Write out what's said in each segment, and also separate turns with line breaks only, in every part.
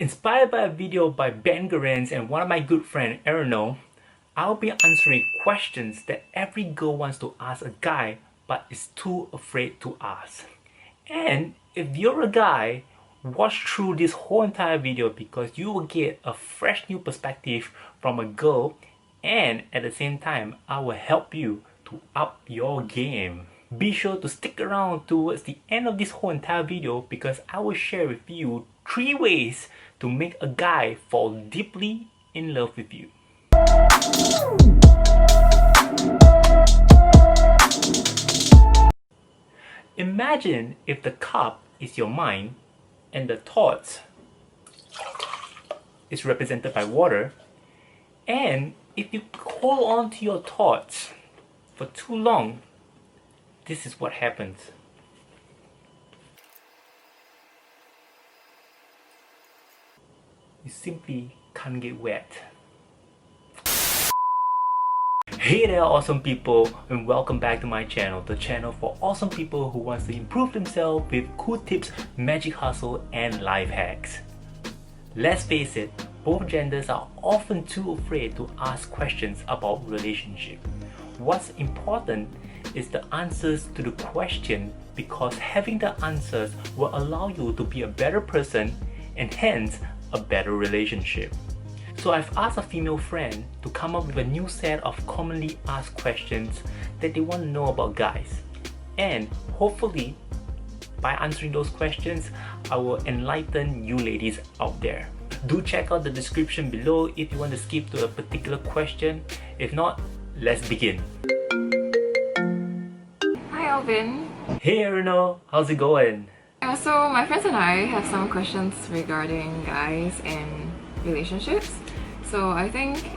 Inspired by a video by Ben Terence and one of my good friend Aranel, I'll be answering questions that every girl wants to ask a guy but is too afraid to ask. And if you're a guy, watch through this whole entire video because you will get a fresh new perspective from a girl, and at the same time I will help you to up your game. Be sure to stick around towards the end of this whole entire video because I will share with you 3 ways to make a guy fall deeply in love with you. Imagine if the cup is your mind and the thoughts is represented by water, and if you hold on to your thoughts for too long, this is what happens. You simply can't get wet. Hey there awesome people, and welcome back to my channel, the channel for awesome people who wants to improve themselves with cool tips, magic hustle and life hacks. Let's face it, both genders are often too afraid to ask questions about relationship. What's important is the answers to the question, because having the answers will allow you to be a better person and hence a better relationship. So I've asked a female friend to come up with a new set of commonly asked questions that they want to know about guys. And hopefully, by answering those questions, I will enlighten you ladies out there. Do check out the description below if you want to skip to a particular question. If not, let's begin.
Hi Alvin.
Hey Aranel, how's it going?
So my friends and I have some questions regarding guys and relationships. So I think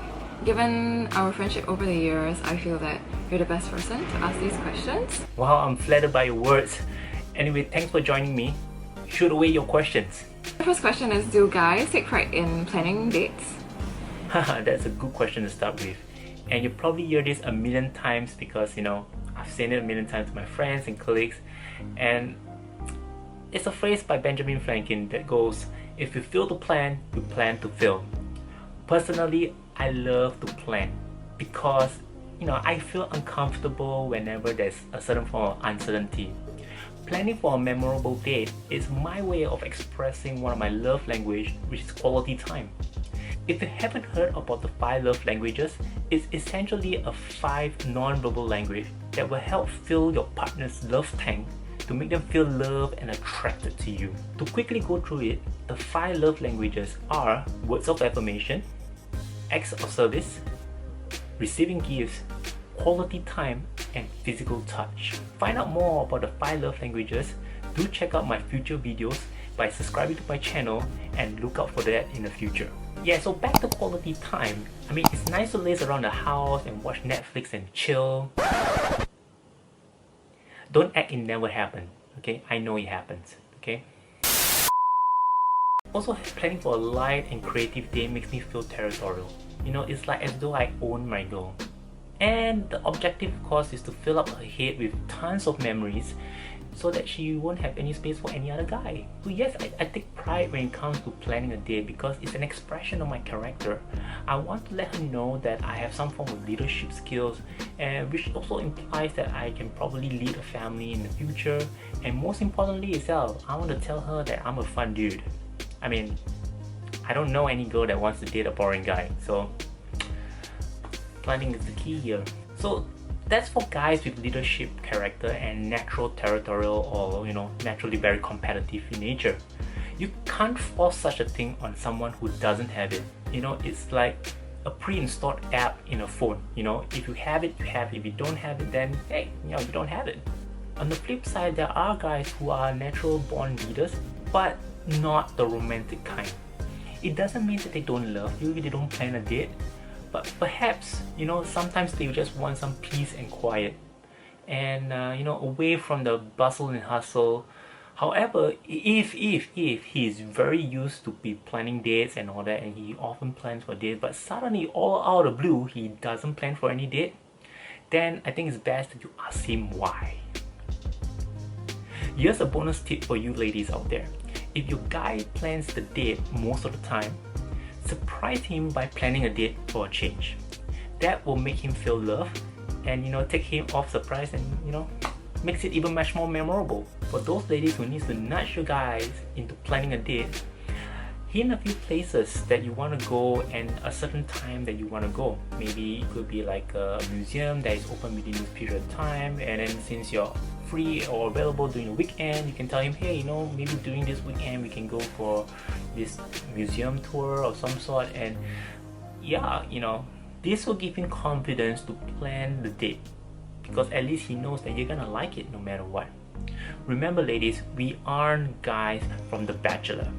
given our friendship over the years, I feel that you're the best person to ask these questions.
Wow, I'm flattered by your words. Anyway, thanks for joining me. Shoot away your questions.
The first question is, do guys take pride in planning dates?
Haha, that's a good question to start with. And you probably hear this a million times because, I've seen it a million times to my friends and colleagues. And it's a phrase by Benjamin Franklin that goes, if you fail to plan, you plan to fail. Personally, I love to plan because, I feel uncomfortable whenever there's a certain form of uncertainty. Planning for a memorable date is my way of expressing one of my love language, which is quality time. If you haven't heard about the 5 love languages, it's essentially a 5 non-verbal language that will help fill your partner's love tank to make them feel loved and attracted to you. To quickly go through it, the 5 love languages are words of affirmation, acts of service, receiving gifts, quality time, and physical touch. Find out more about the 5 love languages. Do check out my future videos by subscribing to my channel and look out for that in the future. Yeah, so back to quality time. It's nice to laze around the house and watch Netflix and chill. Don't act it never happened, okay? I know it happens, okay? Also, planning for a light and creative day makes me feel territorial. It's like as though I own my girl. And the objective, of course, is to fill up her head with tons of memories so that she won't have any space for any other guy. So yes, I take pride when it comes to planning a day because it's an expression of my character. I want to let her know that I have some form of leadership skills, and which also implies that I can probably lead a family in the future. And most importantly itself, I want to tell her that I'm a fun dude. I don't know any girl that wants to date a boring guy, so planning is the key here. So that's for guys with leadership character and natural territorial or naturally very competitive in nature. You can't force such a thing on someone who doesn't have it. It's like a pre-installed app in a phone. If you have it, you have it. If you don't have it, then hey, you don't have it. On the flip side, there are guys who are natural born leaders, but not the romantic kind. It doesn't mean that they don't love you if they don't plan a date. But perhaps, sometimes they just want some peace and quiet and, away from the bustle and hustle. However, if he's very used to be planning dates and all that, and he often plans for dates, but suddenly all out of the blue, he doesn't plan for any date, then I think it's best that you ask him why. Here's a bonus tip for you ladies out there. if your guy plans the date most of the time, surprise him by planning a date for a change. That will make him feel loved and take him off surprise and makes it even much more memorable. For those ladies who needs to nudge your guys into planning a date, hint a few places that you want to go and a certain time that you want to go. Maybe it could be like a museum that is open within this period of time, and then since you're free or available during the weekend, you can tell him, hey, maybe during this weekend we can go for this museum tour of some sort. And yeah, this will give him confidence to plan the date, because at least he knows that you're gonna like it no matter what. Remember ladies, we aren't guys from The Bachelor,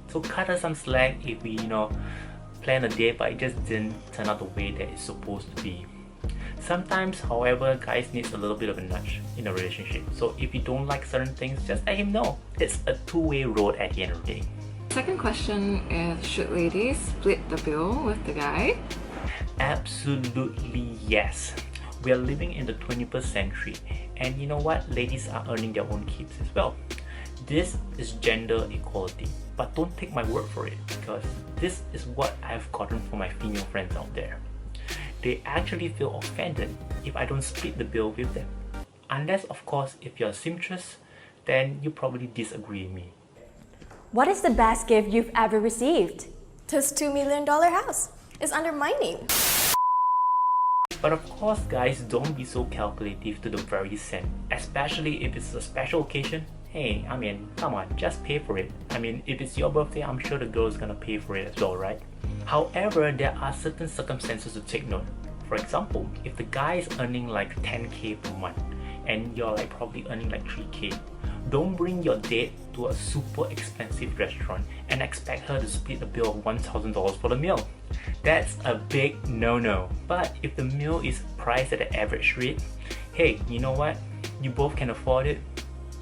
so cut us some slack if we plan a date but it just didn't turn out the way that it's supposed to be. Sometimes, however, guys needs a little bit of a nudge in a relationship. So if you don't like certain things, just let him know. It's a two-way road at the end of the day.
Second question is, should ladies split the bill with the guy?
Absolutely yes. We are living in the 21st century, and you know what? Ladies are earning their own keeps as well. This is gender equality, but don't take my word for it, because this is what I've gotten from my female friends out there. They actually feel offended if I don't split the bill with them. Unless, of course, if you're a seamstress, then you probably disagree with me.
What is the best gift you've ever received?
This $2 million house is under my name.
But of course, guys, don't be so calculative to the very cent, especially if it's a special occasion. Hey, come on, just pay for it. If it's your birthday, I'm sure the girl's gonna pay for it as well, right? However, there are certain circumstances to take note. For example, if the guy is earning like 10k per month and you're like probably earning like 3k, don't bring your date to a super expensive restaurant and expect her to split the bill of $1,000 for the meal. That's a big no-no. But if the meal is priced at the average rate, hey, you know what? You both can afford it.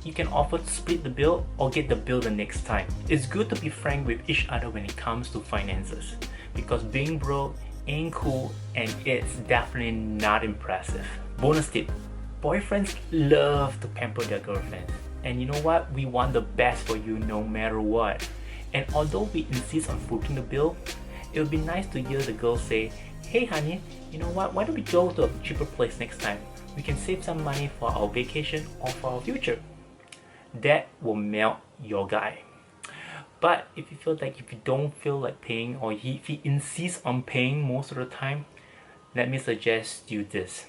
You can offer to split the bill or get the bill the next time. It's good to be frank with each other when it comes to finances, because being broke ain't cool and it's definitely not impressive. Bonus tip, boyfriends love to pamper their girlfriends. And you know what? We want the best for you no matter what. And although we insist on footing the bill, it would be nice to hear the girl say, hey honey, you know what? Why don't we go to a cheaper place next time? We can save some money for our vacation or for our future. That will melt your guy. But if you don't feel like paying, or if he insists on paying most of the time, let me suggest you this.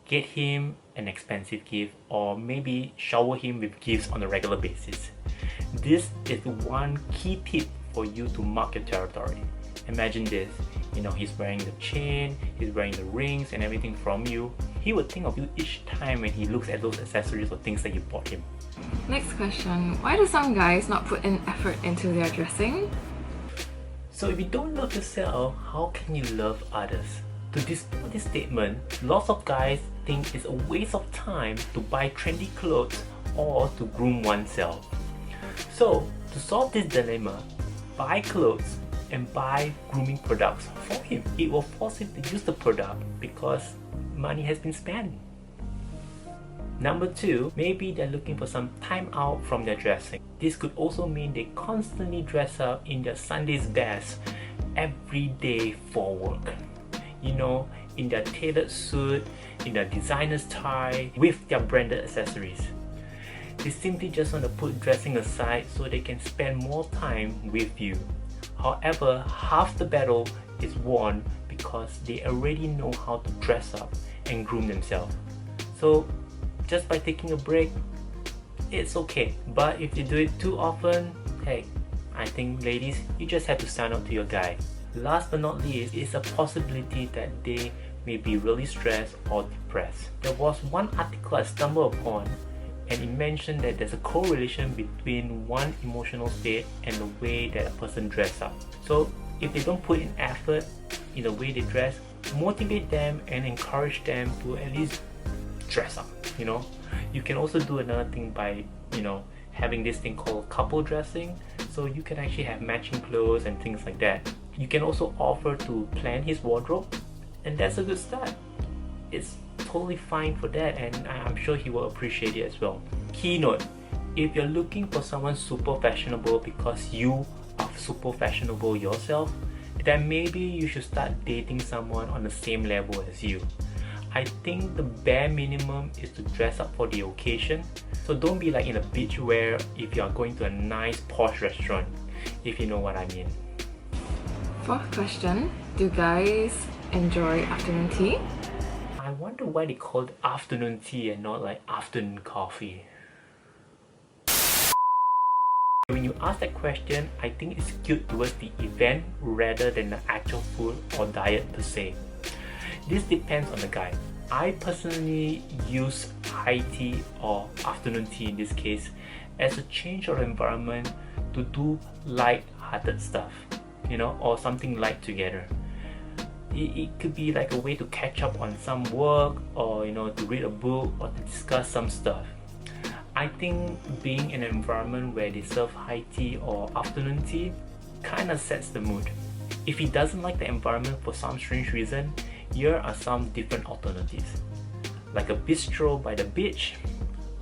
Get him an expensive gift, or maybe shower him with gifts on a regular basis. This is one key tip for you to mark your territory. Imagine this, he's wearing the chain, he's wearing the rings and everything from you. He would think of you each time when he looks at those accessories or things that you bought him.
Next question, why do some guys not put in effort into their dressing?
So if you don't love yourself, how can you love others? To dispute this statement, lots of guys think it's a waste of time to buy trendy clothes or to groom oneself. So to solve this dilemma, buy clothes and buy grooming products for him. It will force him to use the product because money has been spent. Number 2, maybe they're looking for some time out from their dressing. This could also mean they constantly dress up in their Sunday's best every day for work. In their tailored suit, in their designer's tie, with their branded accessories. They simply just want to put dressing aside so they can spend more time with you. However, half the battle is won because they already know how to dress up and groom themselves. So just by taking a break, it's okay. But if you do it too often, hey, I think ladies, you just have to stand up to your guy. Last but not least, it's a possibility that they may be really stressed or depressed. There was one article I stumbled upon, and it mentioned that there's a correlation between one emotional state and the way that a person dresses up. So if they don't put in effort in the way they dress, motivate them and encourage them to at least dress up. You can also do another thing by having this thing called couple dressing, so you can actually have matching clothes and things like that. You can also offer to plan his wardrobe, and that's a good start. It's totally fine for that, and I'm sure he will appreciate it as well. Keynote: if you're looking for someone super fashionable because you are super fashionable yourself, then maybe you should start dating someone on the same level as you. I think the bare minimum is to dress up for the occasion. So don't be like in a beach wear if you are going to a nice posh restaurant, if you know what I mean.
Fourth question, do guys enjoy afternoon tea?
I wonder why they call it afternoon tea and not like afternoon coffee. When you ask that question, I think it's skewed towards the event rather than the actual food or diet per se. This depends on the guy. I personally use high tea or afternoon tea in this case as a change of environment to do light-hearted stuff, you know, or something light together. It could be like a way to catch up on some work, or you know, to read a book or to discuss some stuff. I think being in an environment where they serve high tea or afternoon tea kind of sets the mood. If he doesn't like the environment for some strange reason, here are some different alternatives, like a bistro by the beach,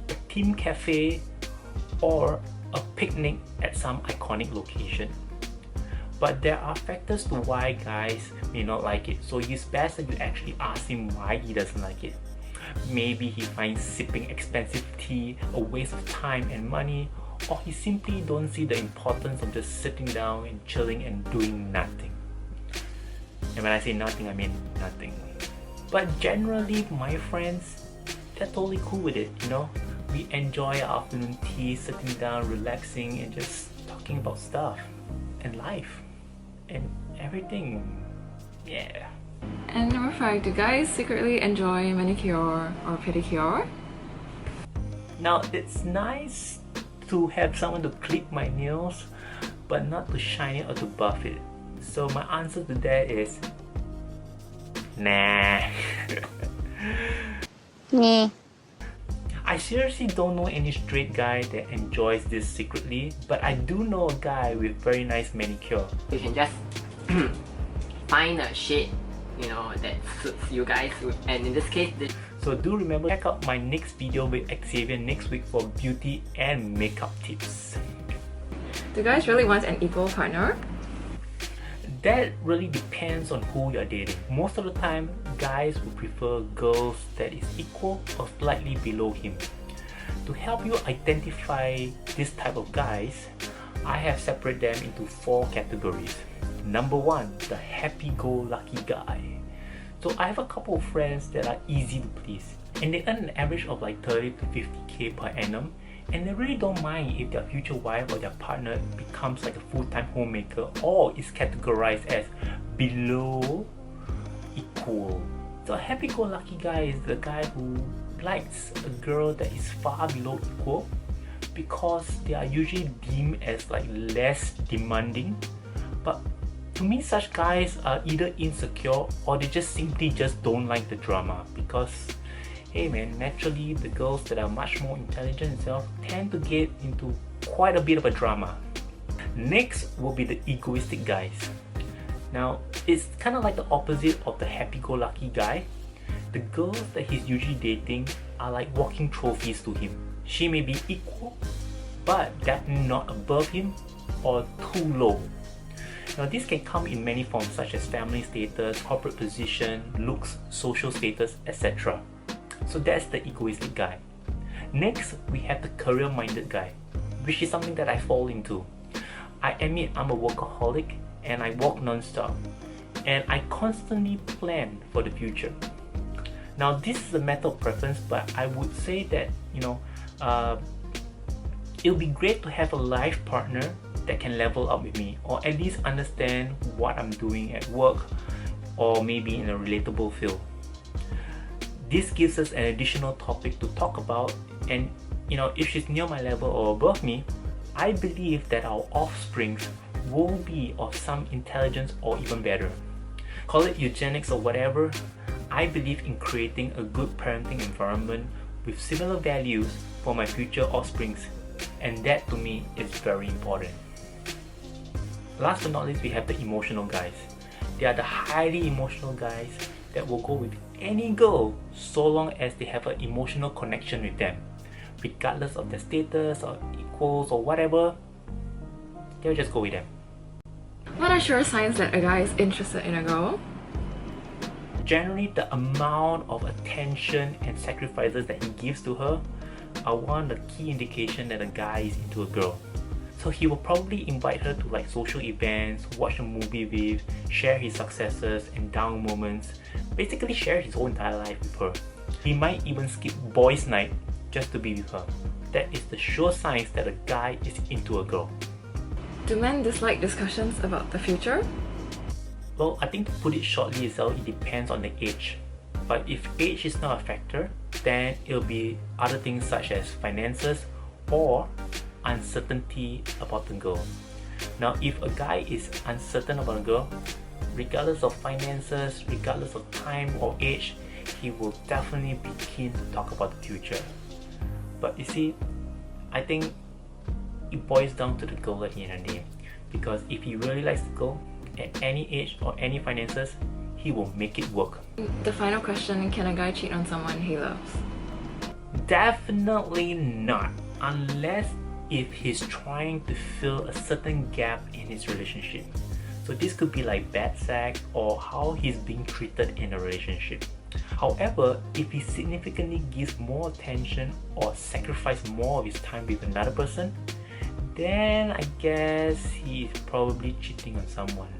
a theme cafe, or a picnic at some iconic location. But there are factors to why guys may not like it, so it's best that you actually ask him why he doesn't like it. Maybe he finds sipping expensive tea a waste of time and money, or he simply don't see the importance of just sitting down and chilling and doing nothing. And when I say nothing, I mean nothing. But generally, my friends, they're totally cool with it, you know? We enjoy our afternoon tea, sitting down, relaxing, and just talking about stuff and life and everything. Yeah.
And number 5, do guys secretly enjoy manicure or pedicure?
Now, it's nice to have someone to clip my nails, but not to shine it or to buff it. So my answer to that is nah.
Nah.
I seriously don't know any straight guy that enjoys this secretly, but I do know a guy with very nice manicure.
You can just find a shade, you know, that suits you guys, and in this case,
So do remember, check out my next video with Xavier next week for beauty and makeup tips.
Do guys really want an equal partner?
That really depends on who you're dating. Most of the time, guys will prefer girls that is equal or slightly below him. To help you identify this type of guys, I have separated them into 4 categories. Number 1, the happy-go-lucky guy. So I have a couple of friends that are easy to please, and they earn an average of like 30 to 50k per annum, and they really don't mind if their future wife or their partner becomes like a full-time homemaker or is categorized as below equal. So a happy-go-lucky guy is the guy who likes a girl that is far below equal because they are usually deemed as like less demanding. But to me, such guys are either insecure or they just simply don't like the drama, because hey man, naturally the girls that are much more intelligent themselves tend to get into quite a bit of a drama. Next will be the egoistic guys. Now, it's kind of like the opposite of the happy-go-lucky guy. The girls that he's usually dating are like walking trophies to him. She may be equal, but definitely not above him or too low. Now, this can come in many forms such as family status, corporate position, looks, social status, etc. So that's the egoistic guy. Next, we have the career-minded guy, which is something that I fall into. I admit I'm a workaholic and I work non-stop, and I constantly plan for the future. Now, this is a matter of preference, but I would say that, you know, it'll be great to have a life partner that can level up with me, or at least understand what I'm doing at work, or maybe in a relatable field. This gives us an additional topic to talk about, and you know, if she's near my level or above me, I believe that our offsprings will be of some intelligence or even better. Call it eugenics or whatever. I believe in creating a good parenting environment with similar values for my future offsprings, and that to me is very important. Last but not least, we have the emotional guys. They are the highly emotional guys that will go with any girl so long as they have an emotional connection with them. regardless of their status or equals or whatever, they'll just go with them.
What are sure signs that a guy is interested in a girl?
Generally, the amount of attention and sacrifices that he gives to her are one of the key indications that a guy is into a girl. So he will probably invite her to like social events, watch a movie with, share his successes and down moments, basically share his whole entire life with her. He might even skip boys' night just to be with her. That is the sure signs that a guy is into a girl.
Do men dislike discussions about the future?
Well, I think to put it shortly itself, it depends on the age. But if age is not a factor, then it'll be other things such as finances or uncertainty about the girl. Now, if a guy is uncertain about a girl, regardless of finances, regardless of time or age, he will definitely be keen to talk about the future. But you see, I think it boils down to the girl at the end of the day. Because if he really likes the girl, at any age or any finances, he will make it work.
The final question, can a guy cheat on someone he loves?
Definitely not, unless if he's trying to fill a certain gap in his relationship. So this could be like bad sex or how he's being treated in a relationship. However, if he significantly gives more attention or sacrifices more of his time with another person, then I guess he is probably cheating on someone.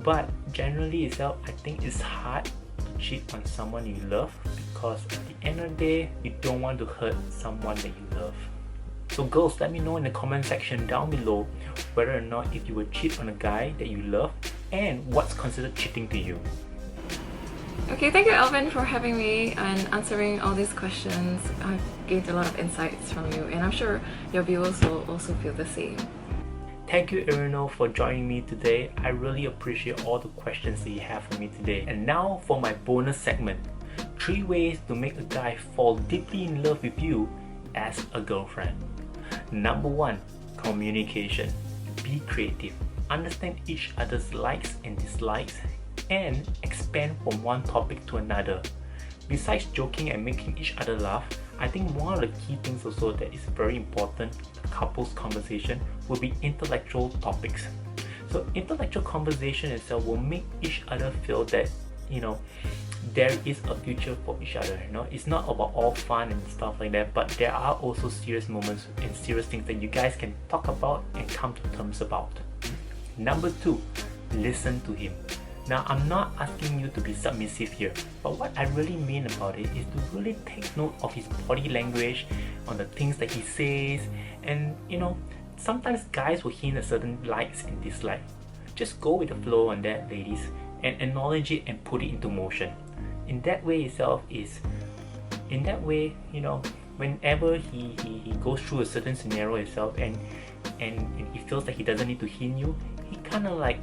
But generally itself, I think it's hard to cheat on someone you love, because at the end of the day, you don't want to hurt someone that you love. So girls, let me know in the comment section down below whether or not if you would cheat on a guy that you love and what's considered cheating to you.
Okay, thank you Alvin for having me and answering all these questions. I've gained a lot of insights from you and I'm sure your viewers will also feel the same.
Thank you Aranel for joining me today. I really appreciate all the questions that you have for me today. And now for my bonus segment. 3 ways to make a guy fall deeply in love with you as a girlfriend. Number 1, communication. Be creative. Understand each other's likes and dislikes and expand from one topic to another. Besides joking and making each other laugh, I think one of the key things also that is very important in couples conversation will be intellectual topics. So intellectual conversation itself will make each other feel that, you know, there is a future for each other. You know, it's not about all fun and stuff like that, but there are also serious moments and serious things that you guys can talk about and come to terms about. Number 2, listen to him. Now, I'm not asking you to be submissive here, but what I really mean about it is to really take note of his body language, on the things that he says, and you know, sometimes guys will hint at certain likes and dislikes. Just go with the flow on that, ladies, and acknowledge it and put it into motion. In that way itself is, in that way, you know, whenever he goes through a certain scenario itself and he feels that he doesn't need to hint you, he kind of like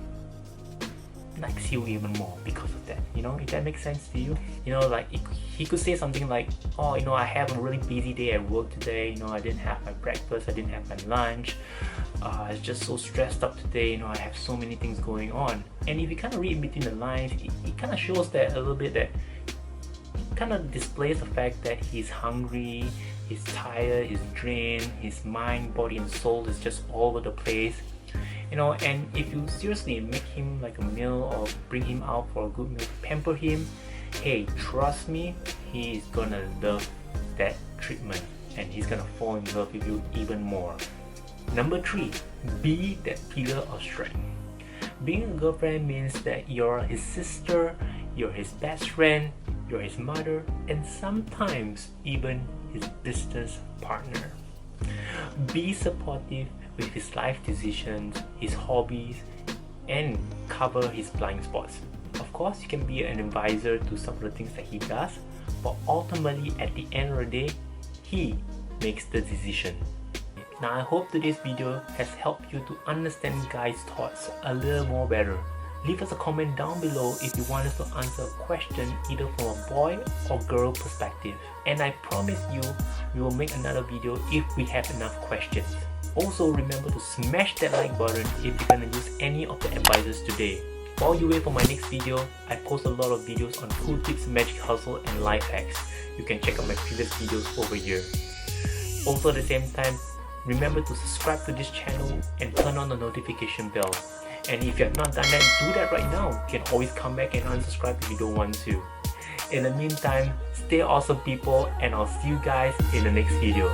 likes you even more because of that, you know, if that makes sense to you. You know, like he could say something like, oh, you know, I have a really busy day at work today, you know, I didn't have my breakfast, I didn't have my lunch, I was just so stressed up today, you know, I have so many things going on. And if you kind of read in between the lines, it kind of shows that a little bit, that kind of displays the fact that he's hungry, he's tired, he's drained, his mind, body and soul is just all over the place. You know, and if you seriously make him like a meal or bring him out for a good meal, pamper him, hey, trust me, he's gonna love that treatment and he's gonna fall in love with you even more. Number 3, be that pillar of strength. Being a girlfriend means that you're his sister, you're his best friend, you're his mother, and sometimes even his business partner. Be supportive with his life decisions, his hobbies, and cover his blind spots. Of course, you can be an advisor to some of the things that he does, but ultimately at the end of the day, he makes the decision. Now, I hope today's video has helped you to understand guys' thoughts a little more better. Leave us a comment down below if you want us to answer a question either from a boy or girl perspective. And I promise you, we will make another video if we have enough questions. Also, remember to smash that like button if you're gonna use any of the advices today. While you wait for my next video, I post a lot of videos on cool tips, magic hustle, and life hacks. You can check out my previous videos over here. Also at the same time, remember to subscribe to this channel and turn on the notification bell. And if you have not done that, do that right now. You can always come back and unsubscribe if you don't want to. In the meantime, stay awesome people, and I'll see you guys in the next video.